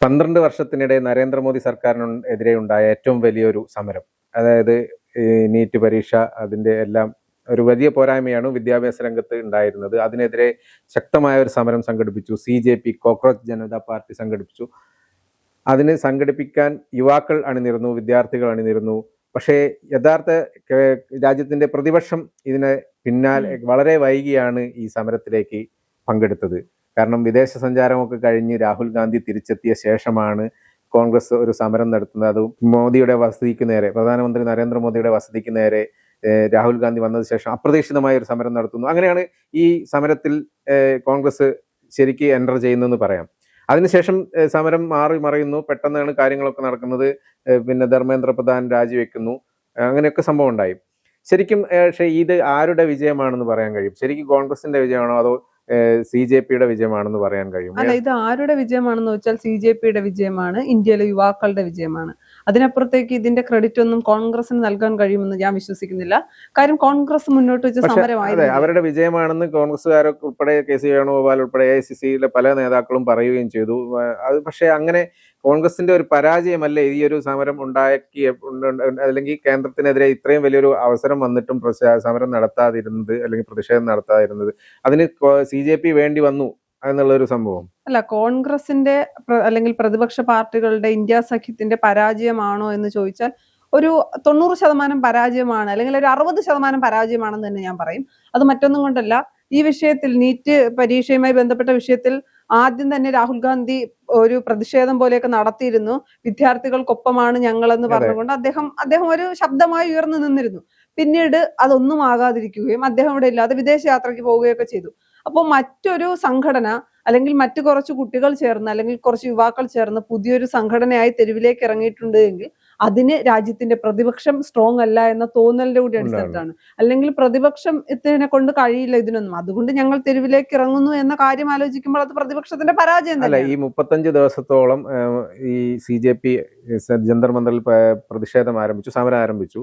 12 വർഷത്തിനിടെ നരേന്ദ്രമോദി സർക്കാരിനെതിരെ ഉണ്ടായ ഏറ്റവും വലിയൊരു സമരം. അതായത് നീറ്റ് പരീക്ഷ അതിൻ്റെ എല്ലാം ഒരു വലിയ പോരായ്മയാണ് വിദ്യാഭ്യാസ രംഗത്ത് ഉണ്ടായിരുന്നത്. അതിനെതിരെ ശക്തമായ ഒരു സമരം സംഘടിപ്പിച്ചു. CJP കോക്രോച്ച് ജനതാ പാർട്ടി സംഘടിപ്പിച്ചു. അതിന് സംഘടിപ്പിക്കാൻ യുവാക്കൾ അണിനിരന്നു, വിദ്യാർത്ഥികൾ അണിനിരന്നു. പക്ഷേ യഥാർത്ഥ രാജ്യത്തിന്റെ പ്രതിപക്ഷം ഇതിനെ പിന്നാലെ വളരെ വൈകിയാണ് ഈ സമരത്തിലേക്ക് പങ്കെടുത്തത്. കാരണം വിദേശ സഞ്ചാരമൊക്കെ കഴിഞ്ഞ് രാഹുൽ ഗാന്ധി തിരിച്ചെത്തിയ ശേഷമാണ് കോൺഗ്രസ് ഒരു സമരം നടത്തുന്നത്. അതും മോദിയുടെ വസതിക്ക് നേരെ, പ്രധാനമന്ത്രി നരേന്ദ്രമോദിയുടെ വസതിക്ക് നേരെ രാഹുൽ ഗാന്ധി വന്നതിന് ശേഷം അപ്രതീക്ഷിതമായ ഒരു സമരം നടത്തുന്നു. അങ്ങനെയാണ് ഈ സമരത്തിൽ കോൺഗ്രസ് ശരിക്ക് എൻ്റർ ചെയ്യുന്നതെന്ന് പറയാം. അതിനുശേഷം സമരം മാറി മറയുന്നു, പെട്ടെന്നാണ് കാര്യങ്ങളൊക്കെ നടക്കുന്നത്. പിന്നെ ധർമ്മേന്ദ്ര പ്രധാൻ രാജിവെക്കുന്നു, അങ്ങനെയൊക്കെ സംഭവം ഉണ്ടായി. ശരിക്കും പക്ഷേ ഇത് ആരുടെ വിജയമാണെന്ന് പറയാൻ കഴിയും? ശരിക്കും കോൺഗ്രസിന്റെ വിജയമാണോ അതോ CJPയുടെ വിജയമാണെന്ന് പറയാൻ കഴിയും? അല്ല, ഇത് ആരുടെ വിജയമാണെന്ന് വെച്ചാൽ CJPയുടെ വിജയമാണ്, ഇന്ത്യയിലെ യുവാക്കളുടെ വിജയമാണ്. അതിനപ്പുറത്തേക്ക് ഇതിന്റെ ക്രെഡിറ്റ് ഒന്നും കോൺഗ്രസിന് നൽകാൻ കഴിയുമെന്ന് ഞാൻ വിശ്വസിക്കുന്നില്ല. കാര്യം കോൺഗ്രസ് മുന്നോട്ട് വെച്ച സമരമായിരുന്നു. അവരുടെ വിജയമാണെന്ന് കോൺഗ്രസ്സുകാരൊക്കെ ഉൾപ്പെടെ KC വേണുഗോപാൽ ഉൾപ്പെടെ AICCയിലെ പല നേതാക്കളും പറയുകയും ചെയ്തു. അത് പക്ഷേ അങ്ങനെ കോൺഗ്രസിന്റെ ഒരു പരാജയമല്ലേ ഈ ഒരു സമരം ഉണ്ടാക്കി, അല്ലെങ്കിൽ കേന്ദ്രത്തിനെതിരെ ഇത്രയും വലിയൊരു അവസരം വന്നിട്ടും സമരം നടത്താതിരുന്നത് അല്ലെങ്കിൽ പ്രതിഷേധം നടത്താതിരുന്നത്? അതിന് CJP വേണ്ടി വന്നു എന്നുള്ളൊരു സംഭവം അല്ല, കോൺഗ്രസിന്റെ അല്ലെങ്കിൽ പ്രതിപക്ഷ പാർട്ടികളുടെ ഇന്ത്യ സഖ്യത്തിന്റെ പരാജയമാണോ എന്ന് ചോദിച്ചാൽ ഒരു 90% പരാജയമാണ്, അല്ലെങ്കിൽ ഒരു 60% പരാജയമാണെന്ന് തന്നെ ഞാൻ പറയും. അത് മറ്റൊന്നും കൊണ്ടല്ല, ഈ വിഷയത്തിൽ നീറ്റ് പരീക്ഷയുമായി ബന്ധപ്പെട്ട വിഷയത്തിൽ ആദ്യം തന്നെ രാഹുൽ ഗാന്ധി ഒരു പ്രതിഷേധം പോലെയൊക്കെ നടത്തിയിരുന്നു. വിദ്യാർത്ഥികൾക്കൊപ്പമാണ് ഞങ്ങളെന്ന് പറഞ്ഞുകൊണ്ട് അദ്ദേഹം ഒരു ശബ്ദമായി ഉയർന്നു നിന്നിരുന്നു. പിന്നീട് അതൊന്നും ആകാതിരിക്കുകയും അദ്ദേഹം ഇവിടെ ഇല്ലാതെ വിദേശ യാത്രയ്ക്ക് പോവുകയൊക്കെ ചെയ്തു. അപ്പോൾ മറ്റൊരു സംഘടന അല്ലെങ്കിൽ മറ്റു കുറച്ച് കുട്ടികൾ ചേർന്ന് അല്ലെങ്കിൽ കുറച്ച് യുവാക്കൾ ചേർന്ന് പുതിയൊരു സംഘടനയായി തെരുവിലേക്ക് ഇറങ്ങിയിട്ടുണ്ട് എങ്കിൽ അതിന് രാജ്യത്തിന്റെ പ്രതിപക്ഷം സ്ട്രോങ് അല്ല എന്ന തോന്നലിന്റെ കൂടി അടിസ്ഥാനത്താണ്. അല്ലെങ്കിൽ പ്രതിപക്ഷം ഇതിനെ കൊണ്ട് കഴിയില്ല ഇതിനൊന്നും, അതുകൊണ്ട് ഞങ്ങൾ തെരുവിലേക്ക് ഇറങ്ങുന്നു എന്ന കാര്യം ആലോചിക്കുമ്പോൾ അത് പ്രതിപക്ഷത്തിന്റെ പരാജയം അല്ല. ഈ 35 ദിവസത്തോളം ഈ CJP ജന്തർ മന്ദറിൽ പ്രതിഷേധം ആരംഭിച്ചു, സമരം ആരംഭിച്ചു.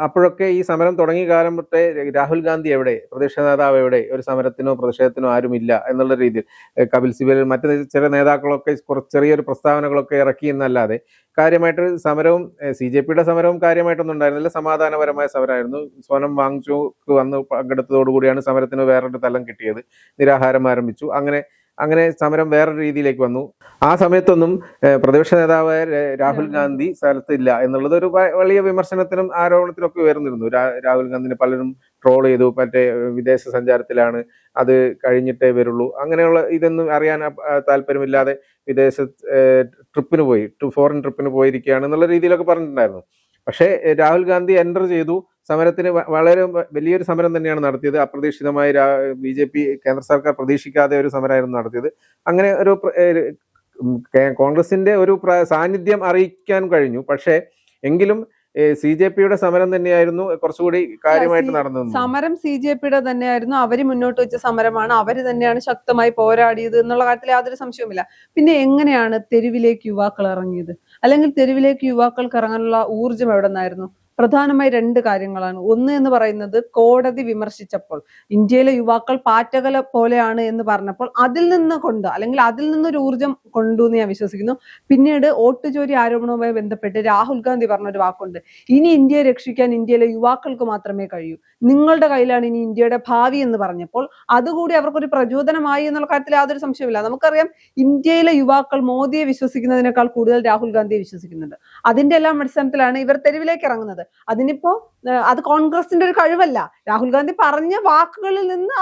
അപ്പോഴൊക്കെ ഈ സമരം തുടങ്ങിയ കാലം തൊട്ടേ രാഹുൽ ഗാന്ധി എവിടെ, പ്രതിപക്ഷ നേതാവ് എവിടെ, ഒരു സമരത്തിനോ പ്രതിഷേധത്തിനോ ആരുമില്ല എന്നുള്ള രീതിയിൽ കപിൽ സിബൽ മറ്റു ചില നേതാക്കളൊക്കെ ചെറിയൊരു പ്രസ്താവനകളൊക്കെ ഇറക്കി എന്നല്ലാതെ കാര്യമായിട്ട് സമരവും CJPയുടെ സമരവും കാര്യമായിട്ടൊന്നും ഉണ്ടായിരുന്നില്ല. സമാധാനപരമായ സമരമായിരുന്നു. സോനം വാങ്ചുക്ക് വന്ന് പങ്കെടുത്തതോടുകൂടിയാണ് സമരത്തിന് വേറൊരു തലം കിട്ടിയത്. നിരാഹാരം ആരംഭിച്ചു. അങ്ങനെ സമരം വേറൊരു രീതിയിലേക്ക് വന്നു. ആ സമയത്തൊന്നും പ്രതിപക്ഷ നേതാവായ രാഹുൽ ഗാന്ധി സ്ഥലത്തില്ല എന്നുള്ളത് ഒരു വലിയ വിമർശനത്തിനും ആരോപണത്തിനും ഒക്കെ ഉയർന്നിരുന്നു. രാഹുൽ ഗാന്ധിനെ പലരും ട്രോൾ ചെയ്തു. മറ്റേ വിദേശ സഞ്ചാരത്തിലാണ്, അത് കഴിഞ്ഞിട്ടേ വരുള്ളൂ, അങ്ങനെയുള്ള ഇതൊന്നും അറിയാൻ താല്പര്യമില്ലാതെ വിദേശ ഫോറിൻ ട്രിപ്പിന് പോയിരിക്കുകയാണ് എന്നുള്ള രീതിയിലൊക്കെ പറഞ്ഞിട്ടുണ്ടായിരുന്നു. പക്ഷേ രാഹുൽ ഗാന്ധി എൻ്റർ ചെയ്തു. സമരത്തിന് വളരെ വലിയൊരു സമരം തന്നെയാണ് നടത്തിയത്. അപ്രതീക്ഷിതമായി BJP കേന്ദ്ര സർക്കാർ പ്രതീക്ഷിക്കാതെ ഒരു സമരമായിരുന്നു നടത്തിയത്. അങ്ങനെ ഒരു കോൺഗ്രസിന്റെ ഒരു സാന്നിധ്യം അറിയിക്കാൻ കഴിഞ്ഞു. പക്ഷേ എങ്കിലും CJPയുടെ സമരം തന്നെയായിരുന്നു കുറച്ചുകൂടി കാര്യമായിട്ട് നടന്നത്. സമരം CJPയുടെ തന്നെയായിരുന്നു. അവര് മുന്നോട്ട് വെച്ച സമരമാണ്, അവര് തന്നെയാണ് ശക്തമായി പോരാടിയത് എന്നുള്ള കാര്യത്തിൽ യാതൊരു സംശയവുമില്ല. പിന്നെ എങ്ങനെയാണ് തെരുവിലേക്ക് യുവാക്കൾ ഇറങ്ങിയത്, അല്ലെങ്കിൽ തെരുവിലേക്ക് യുവാക്കൾക്ക് ഇറങ്ങാനുള്ള ഊർജം എവിടെ നിന്നായിരുന്നു? പ്രധാനമായി 2 കാര്യങ്ങളാണ്. ഒന്ന് എന്ന് പറയുന്നത്, കോടതി വിമർശിച്ചപ്പോൾ ഇന്ത്യയിലെ യുവാക്കൾ പാറ്റകല പോലെയാണ് എന്ന് പറഞ്ഞപ്പോൾ അതിൽ നിന്നൊരു ഊർജം കൊണ്ടു എന്ന് ഞാൻ വിശ്വസിക്കുന്നു. പിന്നീട് വോട്ടുചോരി ആരോപണവുമായി ബന്ധപ്പെട്ട് രാഹുൽ ഗാന്ധി പറഞ്ഞൊരു വാക്കുണ്ട്, ഇനി ഇന്ത്യയെ രക്ഷിക്കാൻ ഇന്ത്യയിലെ യുവാക്കൾക്ക് മാത്രമേ കഴിയൂ, നിങ്ങളുടെ കയ്യിലാണ് ഇനി ഇന്ത്യയുടെ ഭാവി എന്ന് പറഞ്ഞപ്പോൾ അതുകൂടി അവർക്കൊരു പ്രചോദനമായി എന്നുള്ള കാര്യത്തിൽ യാതൊരു സംശയമില്ല. നമുക്കറിയാം, ഇന്ത്യയിലെ യുവാക്കൾ മോദിയെ വിശ്വസിക്കുന്നതിനേക്കാൾ കൂടുതൽ രാഹുൽ ഗാന്ധിയെ വിശ്വസിക്കുന്നുണ്ട്. അതിന്റെ എല്ലാം അടിസ്ഥാനത്തിലാണ് ഇവർ തെരുവിലേക്ക് ഇറങ്ങുന്നത്. അതിനിപ്പോ അത് കോൺഗ്രസിന്റെ ഒരു കഴിവല്ല, രാഹുൽ ഗാന്ധി പറഞ്ഞ വാക്കുകളിൽ നിന്ന്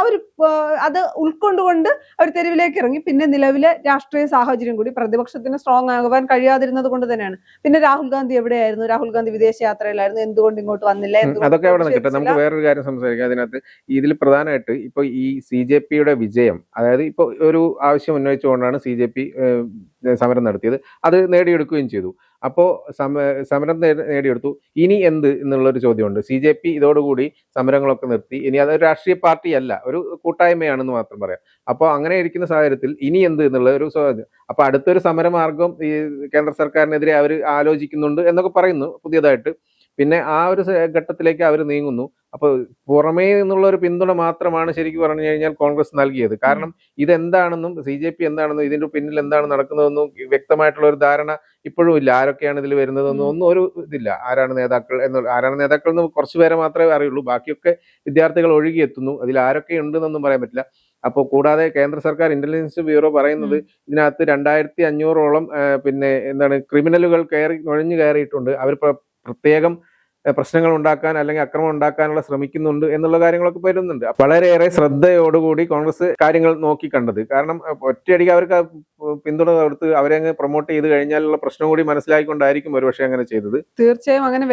അത് ഉൾക്കൊണ്ടുകൊണ്ട് അവർ തെരുവിലേക്ക് ഇറങ്ങി. പിന്നെ നിലവിലെ രാഷ്ട്രീയ സാഹചര്യം കൂടി പ്രതിപക്ഷത്തിന് സ്ട്രോങ് ആകുവാൻ കഴിയാതിരുന്നത് കൊണ്ട് തന്നെയാണ്. പിന്നെ രാഹുൽ ഗാന്ധി എവിടെയായിരുന്നു? രാഹുൽ ഗാന്ധി വിദേശ യാത്രയിലായിരുന്നു. എന്തുകൊണ്ട് ഇങ്ങോട്ട് വന്നില്ല? അതൊക്കെ അവിടെ നിൽക്കട്ടെ, നമുക്ക് വേറൊരു കാര്യം സംസാരിക്കാം. അതിനകത്ത് ഇതിൽ പ്രധാനമായിട്ട് ഇപ്പൊ ഈ CJPയുടെ വിജയം, അതായത് ഇപ്പൊ ഒരു ആവശ്യം ഉന്നയിച്ചുകൊണ്ടാണ് CJP സമരം നടത്തിയത്. അത് നേടിയെടുക്കുകയും ചെയ്തു. അപ്പോൾ സമരം നേടിയെടുത്തു. ഇനി എന്ത് എന്നുള്ളൊരു ചോദ്യമുണ്ട്. CJP ഇതോടുകൂടി സമരങ്ങളൊക്കെ നിർത്തി. ഇനി അതൊരു രാഷ്ട്രീയ പാർട്ടിയല്ല, ഒരു കൂട്ടായ്മയാണെന്ന് മാത്രം പറയാം. അപ്പോൾ അങ്ങനെ ഇരിക്കുന്ന സാഹചര്യത്തിൽ ഇനി എന്ത് എന്നുള്ള ഒരു ചോദ്യം. അപ്പൊ അടുത്തൊരു സമരമാർഗം ഈ കേന്ദ്ര സർക്കാരിനെതിരെ അവർ ആലോചിക്കുന്നുണ്ട് എന്നൊക്കെ പറയുന്നു പുതിയതായിട്ട്. പിന്നെ ആ ഒരു ഘട്ടത്തിലേക്ക് അവർ നീങ്ങുന്നു. അപ്പൊ പുറമേ നിന്നുള്ള ഒരു പിന്തുണ മാത്രമാണ് ശരിക്കും പറഞ്ഞു കഴിഞ്ഞാൽ കോൺഗ്രസ് നൽകിയത്. കാരണം ഇതെന്താണെന്നും CJP എന്താണെന്നും ഇതിന്റെ പിന്നിൽ എന്താണ് നടക്കുന്നതെന്നും വ്യക്തമായിട്ടുള്ള ഒരു ധാരണ ഇപ്പോഴും ഇല്ല. ആരൊക്കെയാണ് ഇതിൽ വരുന്നതെന്നും ഒന്നും ഒരു ഇതില്ല. ആരാണ് നേതാക്കൾ എന്ന് കുറച്ചു പേരെ മാത്രമേ അറിയുള്ളൂ. ബാക്കിയൊക്കെ വിദ്യാർത്ഥികൾ ഒഴുകിയെത്തുന്നു. അതിൽ ആരൊക്കെ ഉണ്ടെന്നൊന്നും പറയാൻ പറ്റില്ല. അപ്പോൾ കൂടാതെ കേന്ദ്ര സർക്കാർ ഇന്റലിജൻസ് ബ്യൂറോ പറയുന്നത് ഇതിനകത്ത് 2500ഓളം പിന്നെ എന്താണ് ക്രിമിനലുകൾ നുഴഞ്ഞു കയറിയിട്ടുണ്ട്. അവർ പ്രത്യേകം പ്രശ്നങ്ങൾ ഉണ്ടാക്കാൻ അല്ലെങ്കിൽ അക്രമം ഉണ്ടാക്കാനുള്ള ശ്രമിക്കുന്നുണ്ട് എന്നുള്ള കാര്യങ്ങളൊക്കെ വരുന്നുണ്ട്. വളരെയേറെ ശ്രദ്ധയോടുകൂടി കോൺഗ്രസ് കാര്യങ്ങൾ നോക്കി കണ്ടത്. കാരണം ഒറ്റയടിക്ക് അവർക്ക് പിന്തുണ കൊടുത്ത് അവരെ അങ്ങ് പ്രൊമോട്ട് ചെയ്ത് കഴിഞ്ഞാലുള്ള പ്രശ്നം കൂടി മനസ്സിലാക്കിക്കൊണ്ടായിരിക്കും ഒരുപക്ഷെ അങ്ങനെ ചെയ്തത്. തീർച്ചയായും അങ്ങനെ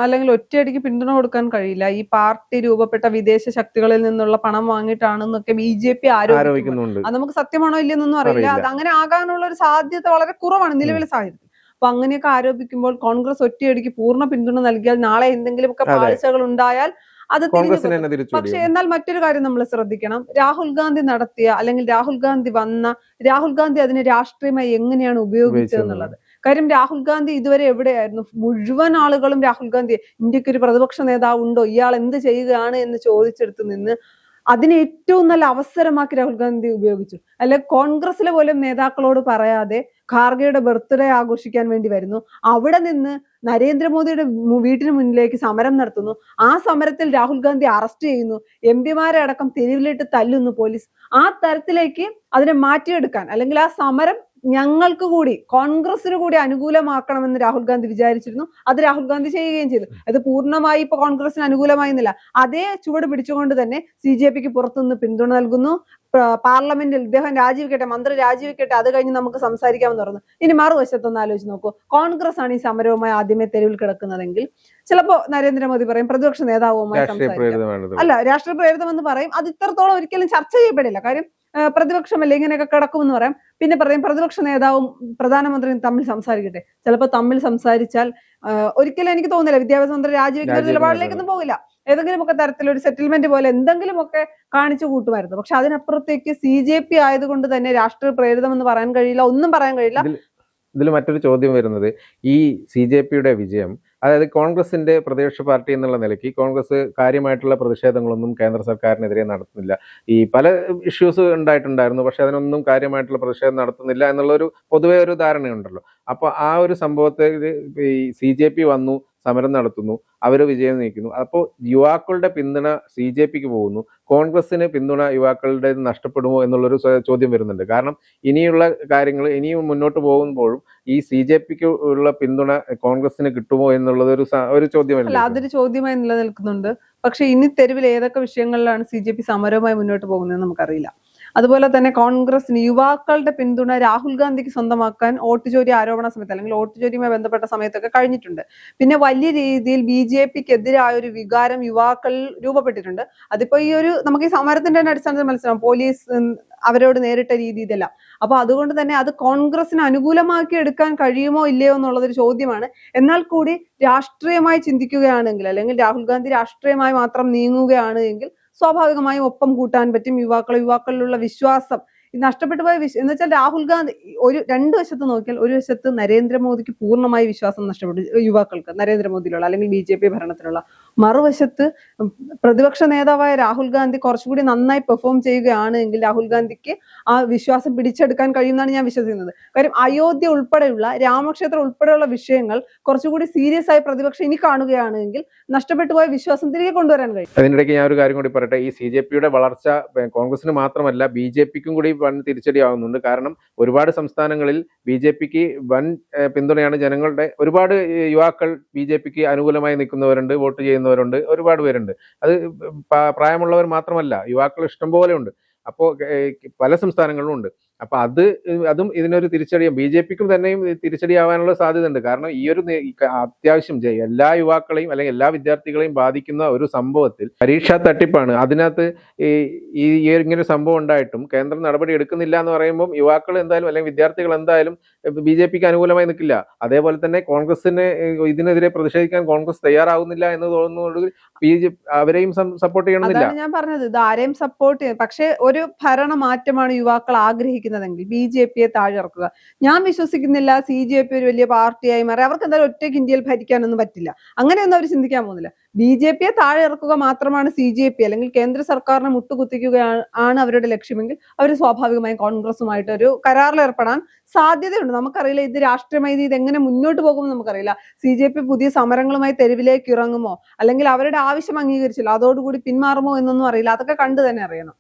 അല്ലെങ്കിൽ ഒറ്റയടിക്ക് പിന്തുണ കൊടുക്കാൻ കഴിയില്ല. ഈ പാർട്ടി രൂപപ്പെട്ട വിദേശ ശക്തികളിൽ നിന്നുള്ള പണം വാങ്ങിയിട്ടാണെന്നൊക്കെ BJP ആരോപിക്കുന്നുണ്ട്. അത് നമുക്ക് സത്യമാണോ ഇല്ലെന്നൊന്നും അറിയില്ല. അത് അങ്ങനെ ആകാനുള്ള ഒരു സാധ്യത വളരെ കുറവാണ് നിലവിലെ സാഹചര്യത്തിൽ. അപ്പൊ അങ്ങനെയൊക്കെ ആരോപിക്കുമ്പോൾ കോൺഗ്രസ് ഒറ്റയടിക്ക് പൂർണ്ണ പിന്തുണ നൽകിയാൽ നാളെ എന്തെങ്കിലുമൊക്കെ പാളിച്ചകൾ ഉണ്ടായാൽ അത് തിരിച്ചു. പക്ഷെ എന്നാൽ മറ്റൊരു കാര്യം നമ്മൾ ശ്രദ്ധിക്കണം. രാഹുൽ ഗാന്ധി അതിനെ രാഷ്ട്രീയമായി എങ്ങനെയാണ് ഉപയോഗിച്ചതെന്നുള്ളത്. കാര്യം രാഹുൽ ഗാന്ധി ഇതുവരെ എവിടെയായിരുന്നു? മുഴുവൻ ആളുകളും രാഹുൽ ഗാന്ധി ഇന്ത്യക്ക് ഒരു പ്രതിപക്ഷ നേതാവ് ഉണ്ടോ, ഇയാൾ എന്ത് ചെയ്യുകയാണ് എന്ന് ചോദിച്ചെടുത്ത് നിന്ന് അതിനെ ഏറ്റവും നല്ല അവസരമാക്കി രാഹുൽ ഗാന്ധി ഉപയോഗിച്ചു. അല്ലെ കോൺഗ്രസിലെ പോലും നേതാക്കളോട് പറയാതെ ഖാർഗെയുടെ ബർത്ത്ഡേ ആഘോഷിക്കാൻ വേണ്ടി വരുന്നു. അവിടെ നിന്ന് നരേന്ദ്രമോദിയുടെ വീട്ടിന് മുന്നിലേക്ക് സമരം നടത്തുന്നു. ആ സമരത്തിൽ രാഹുൽ ഗാന്ധി അറസ്റ്റ് ചെയ്യുന്നു. MP മാരെ അടക്കം തെരുവിലിട്ട് തല്ലുന്നു പോലീസ്. ആ തരത്തിലേക്ക് അതിനെ മാറ്റിയെടുക്കാൻ അല്ലെങ്കിൽ ആ സമരം ഞങ്ങൾക്ക് കൂടി കോൺഗ്രസിന് കൂടി അനുകൂലമാക്കണമെന്ന് രാഹുൽ ഗാന്ധി വിചാരിച്ചിരുന്നു. അത് രാഹുൽ ഗാന്ധി ചെയ്യുകയും ചെയ്തു. അത് പൂർണ്ണമായി ഇപ്പൊ കോൺഗ്രസിന് അനുകൂലമായിരുന്നില്ല. അതേ ചുവട് പിടിച്ചുകൊണ്ട് തന്നെ CJPക്ക് പുറത്തുനിന്ന് പിന്തുണ നൽകുന്നു. പാർലമെന്റിൽ ഇദ്ദേഹം രാജിവെക്കട്ടെ, മന്ത്രി രാജിവെക്കട്ടെ, അത് കഴിഞ്ഞ് നമുക്ക് സംസാരിക്കാമെന്ന് പറഞ്ഞു. ഇനി മറുവശത്തൊന്ന് ആലോചിച്ച് നോക്കൂ. കോൺഗ്രസ് ആണ് ഈ സമരവുമായി ആദ്യമേ തെരുവിൽ കിടക്കുന്നതെങ്കിൽ ചിലപ്പോ നരേന്ദ്രമോദി പറയും പ്രതിപക്ഷ നേതാവുമായി സംസാരിക്കാം. അല്ല, രാഷ്ട്രീയ പ്രേരിതമെന്ന് പറയും. അത് ഇത്രത്തോളം ഒരിക്കലും ചർച്ച ചെയ്യപ്പെടില്ല. കാര്യം പ്രതിപക്ഷമല്ലേ ഇങ്ങനെയൊക്കെ കിടക്കുമെന്ന് പറയാം. പിന്നെ പറയും പ്രതിപക്ഷ നേതാവും പ്രധാനമന്ത്രിയും തമ്മിൽ സംസാരിക്കട്ടെ. ചിലപ്പോൾ തമ്മിൽ സംസാരിച്ചാൽ ഒരിക്കലും എനിക്ക് തോന്നുന്നില്ല വിദ്യാഭ്യാസ മന്ത്രി രാജിവെക്കുന്ന നിലപാടിലേക്കൊന്നും പോകില്ല. ഏതെങ്കിലുമൊക്കെ തരത്തിലൊരു സെറ്റിൽമെന്റ് പോലെ എന്തെങ്കിലുമൊക്കെ കാണിച്ചു കൂട്ടുമായിരുന്നു. പക്ഷെ അതിനപ്പുറത്തേക്ക് CJP ആയതുകൊണ്ട് തന്നെ രാഷ്ട്രീയ പ്രേരിതമെന്ന് പറയാൻ കഴിയില്ല, ഒന്നും പറയാൻ കഴിയില്ല. ഇതിൽ മറ്റൊരു ചോദ്യം വരുന്നത് ഈ CJPയുടെ വിജയം, അതായത് കോൺഗ്രസിന്റെ പ്രതിപക്ഷ പാർട്ടി എന്നുള്ള നിലയ്ക്ക് കോൺഗ്രസ് കാര്യമായിട്ടുള്ള പ്രതിഷേധങ്ങളൊന്നും കേന്ദ്ര സർക്കാരിനെതിരെ നടത്തുന്നില്ല. ഈ പല ഇഷ്യൂസ് ഉണ്ടായിട്ടുണ്ടായിരുന്നു, പക്ഷെ അതിനൊന്നും കാര്യമായിട്ടുള്ള പ്രതിഷേധം നടത്തുന്നില്ല എന്നുള്ളൊരു പൊതുവെ ഒരു ധാരണയുണ്ടല്ലോ. അപ്പൊ ആ ഒരു സംഭവത്തെ ഈ CJP വന്നു, സമരം നടത്തുന്നു, അവർ വിജയം നയിക്കുന്നു. അപ്പോൾ യുവാക്കളുടെ പിന്തുണ CJPക്ക് പോകുന്നു, കോൺഗ്രസിന് പിന്തുണ യുവാക്കളുടെ നഷ്ടപ്പെടുമോ എന്നുള്ളൊരു ചോദ്യം വരുന്നുണ്ട്. കാരണം ഇനിയുള്ള കാര്യങ്ങൾ ഇനിയും മുന്നോട്ട് പോകുമ്പോഴും ഈ CJPക്ക് ഉള്ള പിന്തുണ കോൺഗ്രസിന് കിട്ടുമോ എന്നുള്ളത് ഒരു ചോദ്യമല്ല. അതൊരു ചോദ്യമായി നിലനിൽക്കുന്നുണ്ട്. പക്ഷെ ഇനി തെരുവിൽ ഏതൊക്കെ വിഷയങ്ങളിലാണ് CJP സമരവുമായി മുന്നോട്ട് പോകുന്നതെന്ന് നമുക്കറിയില്ല. അതുപോലെ തന്നെ കോൺഗ്രസിന് യുവാക്കളുടെ പിന്തുണ രാഹുൽ ഗാന്ധിക്ക് സ്വന്തമാക്കാൻ വോട്ട് ചോരി ആരോപണ സമയത്ത് അല്ലെങ്കിൽ വോട്ട് ചോരിയുമായി ബന്ധപ്പെട്ട സമയത്തൊക്കെ കഴിഞ്ഞിട്ടുണ്ട്. പിന്നെ വലിയ രീതിയിൽ BJPക്കെതിരായ ഒരു വികാരം യുവാക്കളിൽ രൂപപ്പെട്ടിട്ടുണ്ട്. അതിപ്പോ നമുക്ക് ഈ സമരത്തിന്റെ തന്നെ അടിസ്ഥാനത്തിൽ മനസ്സിലാവും. പോലീസ് അവരോട് നേരിട്ട രീതി ഇതെല്ലാം. അപ്പൊ അതുകൊണ്ട് തന്നെ അത് കോൺഗ്രസിന് അനുകൂലമാക്കി എടുക്കാൻ കഴിയുമോ ഇല്ലയോ എന്നുള്ളതൊരു ചോദ്യമാണ്. എന്നാൽ കൂടി രാഷ്ട്രീയമായി ചിന്തിക്കുകയാണെങ്കിൽ അല്ലെങ്കിൽ രാഹുൽ ഗാന്ധി രാഷ്ട്രീയമായി മാത്രം നീങ്ങുകയാണ് എങ്കിൽ സ്വാഭാവികമായും ഒപ്പം കൂട്ടാൻ പറ്റും. യുവാക്കളിലുള്ള വിശ്വാസം നഷ്ടപ്പെട്ടു പോയ എന്ന് വെച്ചാൽ രാഹുൽ ഗാന്ധി രണ്ട് വശത്ത് നോക്കിയാൽ ഒരു വശത്ത് നരേന്ദ്രമോദിക്ക് പൂർണ്ണമായി വിശ്വാസം നഷ്ടപ്പെട്ടു യുവാക്കൾക്ക്, നരേന്ദ്രമോദിയിലുള്ള അല്ലെങ്കിൽ BJP ഭരണത്തിലുള്ള. മറുവശത്ത് പ്രതിപക്ഷ നേതാവായ രാഹുൽ ഗാന്ധി കുറച്ചുകൂടി നന്നായി പെർഫോം ചെയ്യുകയാണ് എങ്കിൽ രാഹുൽ ഗാന്ധിക്ക് ആ വിശ്വാസം പിടിച്ചെടുക്കാൻ കഴിയുമെന്നാണ് ഞാൻ വിശ്വസിക്കുന്നത്. കാര്യം അയോധ്യ ഉൾപ്പെടെയുള്ള രാമക്ഷേത്രം ഉൾപ്പെടെയുള്ള വിഷയങ്ങൾ കുറച്ചുകൂടി സീരിയസ് ആയി പ്രതിപക്ഷം ഇനി കാണുകയാണെങ്കിൽ നഷ്ടപ്പെട്ടു പോയ വിശ്വാസം തിരികെ കൊണ്ടുവരാൻ കഴിയും. അതിനിടയ്ക്ക് ഞാൻ ഒരു കാര്യം കൂടി പറയട്ടെ. ഈ CJPയുടെ വളർച്ച കോൺഗ്രസിന് മാത്രമല്ല BJPക്കും കൂടി വൻ തിരിച്ചടിയാവുന്നുണ്ട്. കാരണം ഒരുപാട് സംസ്ഥാനങ്ങളിൽ BJPക്ക് വൻ പിന്തുണയാണ് ജനങ്ങളുടെ. ഒരുപാട് യുവാക്കൾ BJPക്ക് അനുകൂലമായി നിൽക്കുന്നവരുണ്ട്, വോട്ട് ചെയ്യുന്നവരുണ്ട്, ഒരുപാട് പേരുണ്ട്. അത് പ്രായമുള്ളവർ മാത്രമല്ല, യുവാക്കൾ ഇഷ്ടംപോലെ ഉണ്ട്. അപ്പോൾ പല സംസ്ഥാനങ്ങളിലും ഉണ്ട്. അപ്പൊ അതും ഇതിനൊരു തിരിച്ചടിയും BJPക്കും തന്നെയും തിരിച്ചടിയാവാനുള്ള സാധ്യത ഉണ്ട്. കാരണം ഈ ഒരു അത്യാവശ്യം എല്ലാ യുവാക്കളെയും അല്ലെങ്കിൽ എല്ലാ വിദ്യാർത്ഥികളെയും ബാധിക്കുന്ന ഒരു സംഭവത്തിൽ പരീക്ഷാ തട്ടിപ്പാണ്. അതിനകത്ത് ഈ ഇങ്ങനൊരു സംഭവം ഉണ്ടായിട്ടും കേന്ദ്രം നടപടി എടുക്കുന്നില്ല എന്ന് പറയുമ്പോൾ യുവാക്കൾ എന്തായാലും അല്ലെങ്കിൽ വിദ്യാർത്ഥികൾ എന്തായാലും BJPക്ക് അനുകൂലമായി നിൽക്കില്ല. അതേപോലെ തന്നെ കോൺഗ്രസിന് ഇതിനെതിരെ പ്രതിഷേധിക്കാൻ കോൺഗ്രസ് തയ്യാറാവുന്നില്ല എന്ന് തോന്നുന്നത് അവരെയും സപ്പോർട്ട് ചെയ്യണമെന്നില്ല. ഞാൻ പറഞ്ഞത് ഇത് ആരെയും സപ്പോർട്ട് ചെയ്യും. പക്ഷെ ഒരു ഭരണ മാറ്റമാണ് യുവാക്കൾ ആഗ്രഹിക്കുന്നത്. ശ്രമിക്കുന്നതെങ്കിൽ BJP താഴെ ഇറക്കുക. ഞാൻ വിശ്വസിക്കുന്നില്ല CJP ഒരു വലിയ പാർട്ടിയായി മാറി അവർക്ക് എന്തായാലും ഒറ്റയ്ക്ക് ഇന്ത്യയിൽ ഭരിക്കാനൊന്നും പറ്റില്ല. അങ്ങനെയൊന്നും അവർ ചിന്തിക്കാൻ പോകുന്നില്ല. BJP താഴെ ഇറക്കുക മാത്രമാണ് CJP അല്ലെങ്കിൽ കേന്ദ്ര സർക്കാരിനെ മുട്ടുകുത്തിക്കുകയാണ് അവരുടെ ലക്ഷ്യമെങ്കിൽ അവർ സ്വാഭാവികമായും കോൺഗ്രസുമായിട്ട് ഒരു കരാറിൽ ഏർപ്പെടാൻ സാധ്യതയുണ്ട്. നമുക്കറിയില്ല ഇത് രാഷ്ട്രീയമായി ഇത് എങ്ങനെ മുന്നോട്ട് പോകുമെന്ന് നമുക്കറിയില്ല. CJP പുതിയ സമരങ്ങളുമായി തെരുവിലേക്ക് ഇറങ്ങുമോ അല്ലെങ്കിൽ അവരുടെ ആവശ്യം അംഗീകരിച്ചില്ല അതോടുകൂടി പിന്മാറുമോ എന്നൊന്നും അറിയില്ല. അതൊക്കെ കണ്ടു തന്നെ അറിയണം.